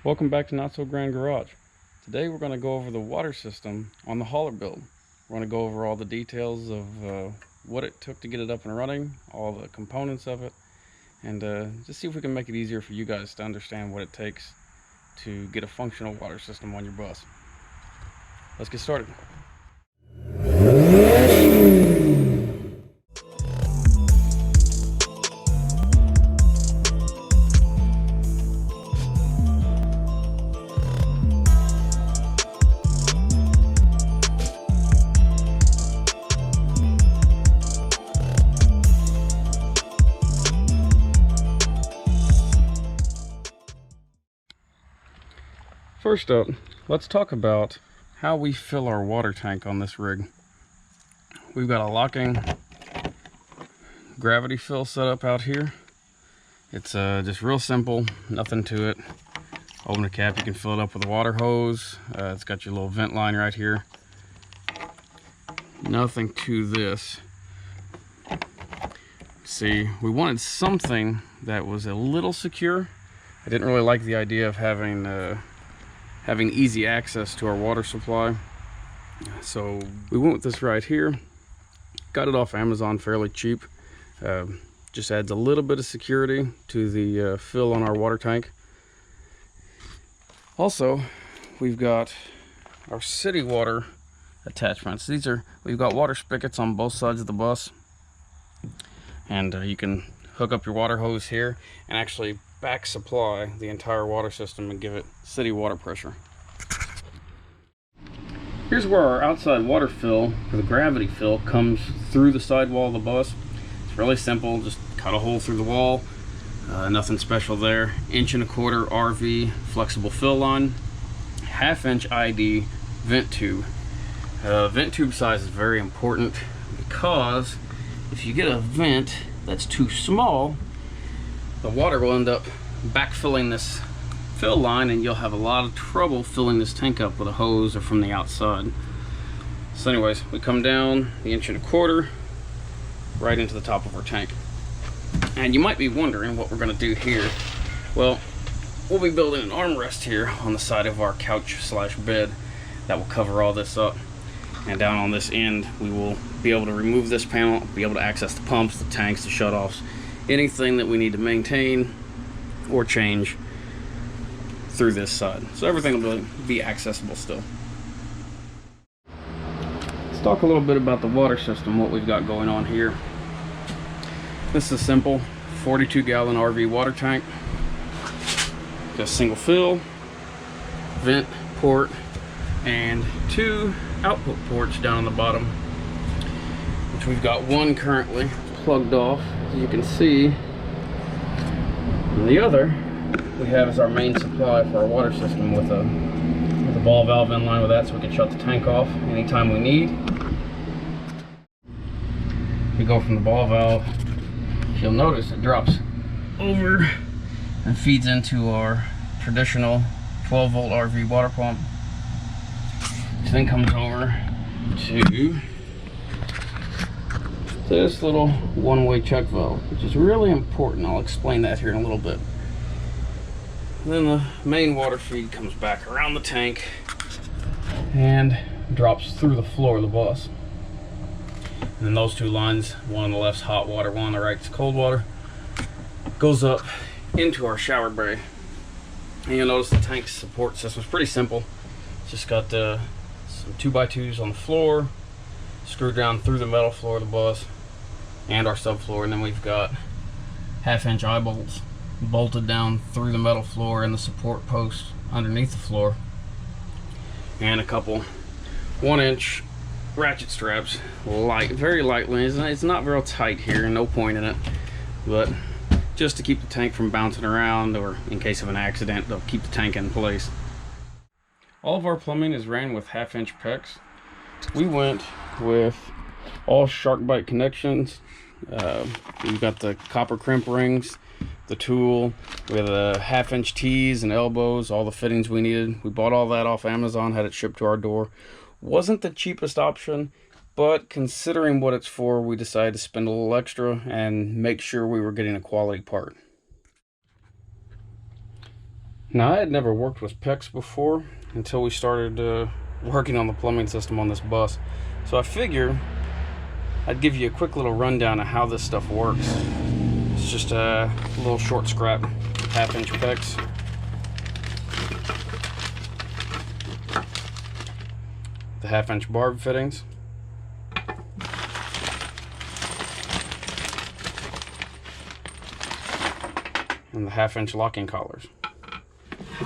Welcome back to NotSoGrand Garage. Today we're going to go over the water system on the hauler build. We're going to go over all the details of what it took to get it up and running, all the components of it, and just see if we can make it easier for you guys to understand what it takes to get a functional water system on your bus. Let's get started. First up, let's talk about how we fill our water tank on this rig. We've got a locking gravity fill set up out here. It's just real simple, nothing to it. Open the cap, you can fill it up with a water hose. It's got your little vent line right here. Nothing to this. See, we wanted something that was a little secure. I didn't really like the idea of having easy access to our water supply, so we went with this right here. Got it off Amazon fairly cheap. Just adds a little bit of security to the fill on our water tank. Also, we've got our city water attachments. We've got water spigots on both sides of the bus, and you can hook up your water hose here and actually back supply the entire water system and give it city water pressure. Here's where our outside water fill, or the gravity fill, comes through the sidewall of the bus. It's really simple, just cut a hole through the wall, nothing special there. 1.25" RV flexible fill line, 1/2" ID vent tube. Vent tube size is very important because if you get a vent that's too small, the water will end up backfilling this fill line and you'll have a lot of trouble filling this tank up with a hose or from the outside. So anyways, we come down the 1.25" right into the top of our tank. And you might be wondering what we're going to do here. Well, we'll be building an armrest here on the side of our couch slash bed that will cover all this up. And down on this end, we will be able to remove this panel, be able to access the pumps, the tanks, the shutoffs, anything that we need to maintain or change through this side. So everything will be accessible still. Let's talk a little bit about the water system, what we've got going on here. This is a simple 42-gallon RV water tank. Just single fill, vent port, and 2 output ports down on the bottom, which we've got one currently plugged off, as you can see. And the other we have is our main supply for our water system with a ball valve in line with that, so we can shut the tank off anytime we need. We go from the ball valve, you'll notice it drops over and feeds into our traditional 12-volt RV water pump, which then comes over to this little one-way check valve, which is really important. I'll explain that here in a little bit. Then the main water feed comes back around the tank and drops through the floor of the bus. And then those two lines, one on the left's hot water, one on the right's cold water, goes up into our shower bay. And you'll notice the tank's support system is pretty simple. It's just got some 2x2s on the floor, screwed down through the metal floor of the bus and our subfloor, and then we've got 1/2" eye bolts bolted down through the metal floor and the support post underneath the floor, and a couple 1-inch ratchet straps, very lightly. It's not real tight here, no point in it, but just to keep the tank from bouncing around, or in case of an accident, they'll keep the tank in place. All of our plumbing is ran with 1/2" PEX. We went with all shark bite connections. We've got the copper crimp rings, the tool, with 1/2" T's and elbows, all the fittings we needed. We bought all that off Amazon, had it shipped to our door. Wasn't the cheapest option, but considering what it's for, we decided to spend a little extra and make sure we were getting a quality part. Now, I had never worked with PEX before until we started working on the plumbing system on this bus. So I figure I'd give you a quick little rundown of how this stuff works. It's just a little short scrap 1/2-inch PEX. The 1/2-inch barb fittings. And the 1/2-inch locking collars.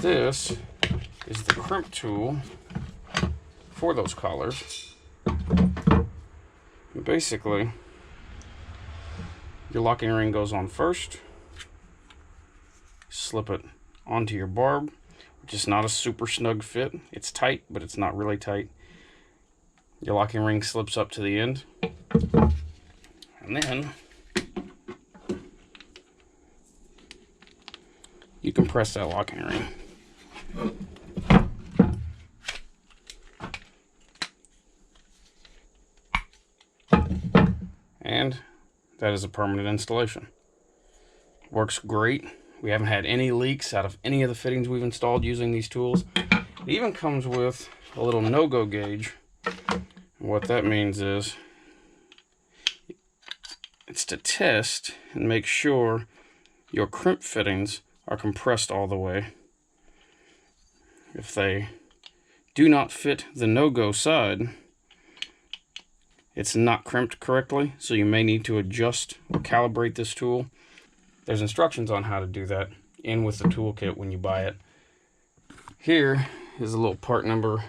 This is the crimp tool for those collars. And basically, your locking ring goes on first. Slip it onto your barb, which is not a super snug fit. It's tight, but it's not really tight. Your locking ring slips up to the end. And then you compress that locking ring. And that is a permanent installation. Works great. We haven't had any leaks out of any of the fittings we've installed using these tools. It even comes with a little no-go gauge. What that means is it's to test and make sure your crimp fittings are compressed all the way. If they do not fit the no-go side, it's not crimped correctly, so you may need to adjust or calibrate this tool. There's instructions on how to do that in with the toolkit when you buy it. Here is a little part number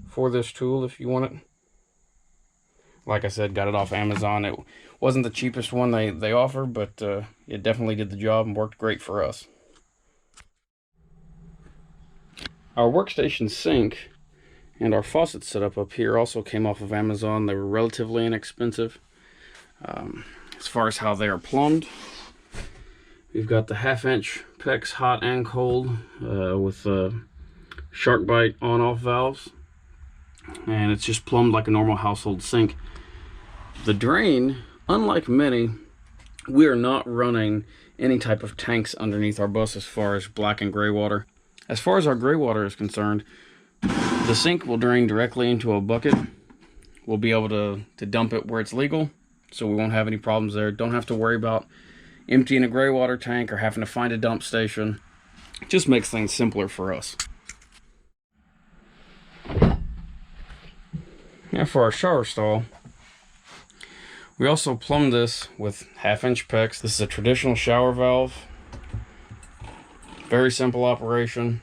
for this tool if you want it. Like I said, got it off Amazon. It wasn't the cheapest one they offer, but it definitely did the job and worked great for us. Our Workstation Sink and our faucet setup up here also came off of Amazon. They were relatively inexpensive. As far as how they are plumbed, we've got the 1/2-inch PEX hot and cold with shark bite on-off valves. And it's just plumbed like a normal household sink. The drain, unlike many, we are not running any type of tanks underneath our bus as far as black and gray water. As far as our gray water is concerned, the sink will drain directly into a bucket. We'll be able to dump it where it's legal, so we won't have any problems there. Don't have to worry about emptying a gray water tank or having to find a dump station. It just makes things simpler for us. Now for our shower stall, we also plumbed this with 1/2-inch PEX. This is a traditional shower valve. Very simple operation.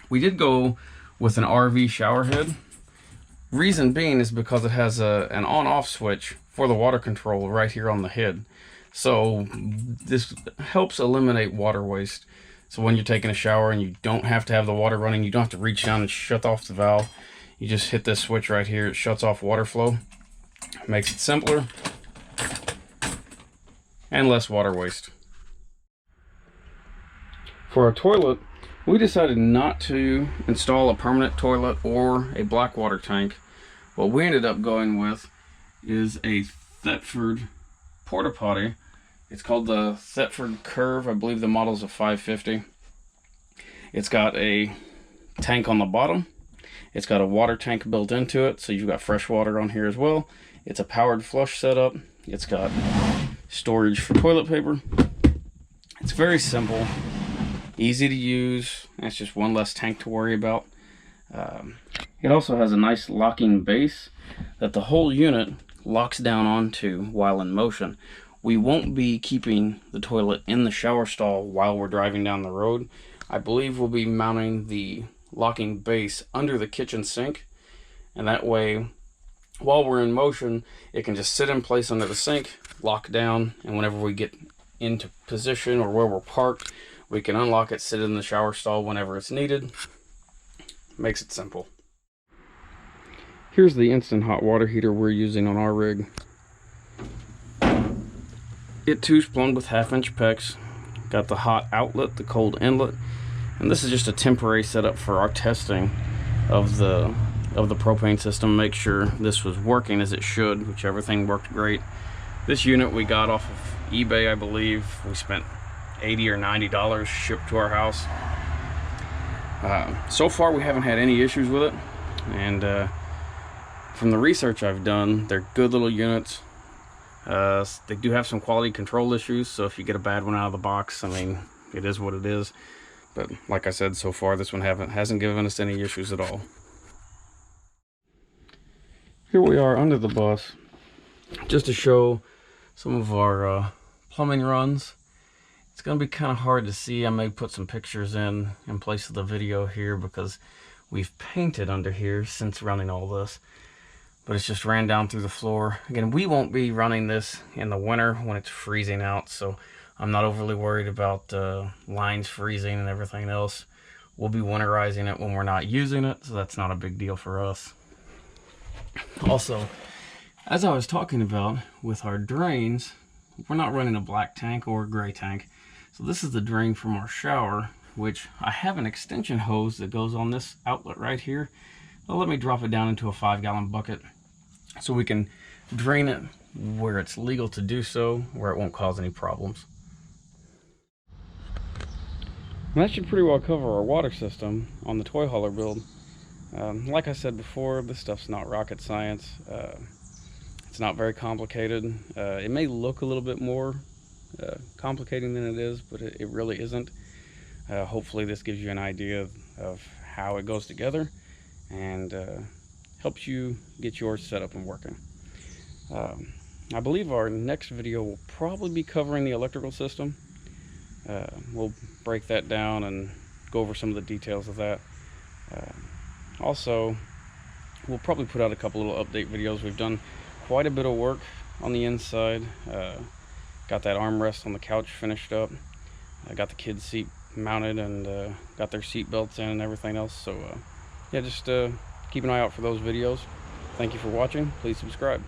We did go with an RV shower head. Reason being is because it has an on-off switch for the water control right here on the head. So this helps eliminate water waste. So when you're taking a shower and you don't have to have the water running, you don't have to reach down and shut off the valve. You just hit this switch right here. It shuts off water flow. Makes it simpler and less water waste. For our toilet, we decided not to install a permanent toilet or a black water tank. What we ended up going with is a Thetford porta potty. It's called the Thetford Curve. I believe the model's a 550. It's got a tank on the bottom. It's got a water tank built into it, so you've got fresh water on here as well. It's a powered flush setup. It's got storage for toilet paper. It's very simple, easy to use. It's just one less tank to worry about. It also has a nice locking base that the whole unit locks down onto while in motion. We won't be keeping the toilet in the shower stall while we're driving down the road. I believe we'll be mounting the locking base under the kitchen sink, and that way while we're in motion it can just sit in place under the sink, lock down, and whenever we get into position or where we're parked, we can unlock it, sit in the shower stall whenever it's needed. Makes it simple. Here's the instant hot water heater we're using on our rig. It too's plumbed with 1/2-inch PEX. Got the hot outlet, the cold inlet, and this is just a temporary setup for our testing of the propane system. Make sure this was working as it should, which everything worked great. This unit we got off of eBay, I believe. We spent $80 or $90 shipped to our house. So far we haven't had any issues with it, and from the research I've done, they're good little units. They do have some quality control issues, so if you get a bad one out of the box, I mean, it is what it is. But like I said, so far this one hasn't given us any issues at all. Here we are under the bus, just to show some of our plumbing runs. It's going to be kind of hard to see. I may put some pictures in place of the video here because we've painted under here since running all this. But it's just ran down through the floor. Again, we won't be running this in the winter when it's freezing out, so I'm not overly worried about lines freezing and everything else. We'll be winterizing it when we're not using it, so that's not a big deal for us. Also, as I was talking about with our drains, we're not running a black tank or a gray tank. So this is the drain from our shower, which I have an extension hose that goes on this outlet right here. Well, let me drop it down into a 5-gallon bucket so we can drain it where it's legal to do so, where it won't cause any problems. And that should pretty well cover our water system on the toy hauler build. Like I said before, this stuff's not rocket science. It's not very complicated. It may look a little bit more complicated than it is, but it really isn't. Hopefully this gives you an idea of how it goes together and helps you get yours set up and working. I believe our next video will probably be covering the electrical system. We'll break that down and go over some of the details of that. Also, we'll probably put out a couple little update videos. We've done quite a bit of work on the inside. Got that armrest on the couch finished up. I got the kids' seat mounted and got their seat belts in and everything else. So yeah, just keep an eye out for those videos. Thank you for watching. Please subscribe.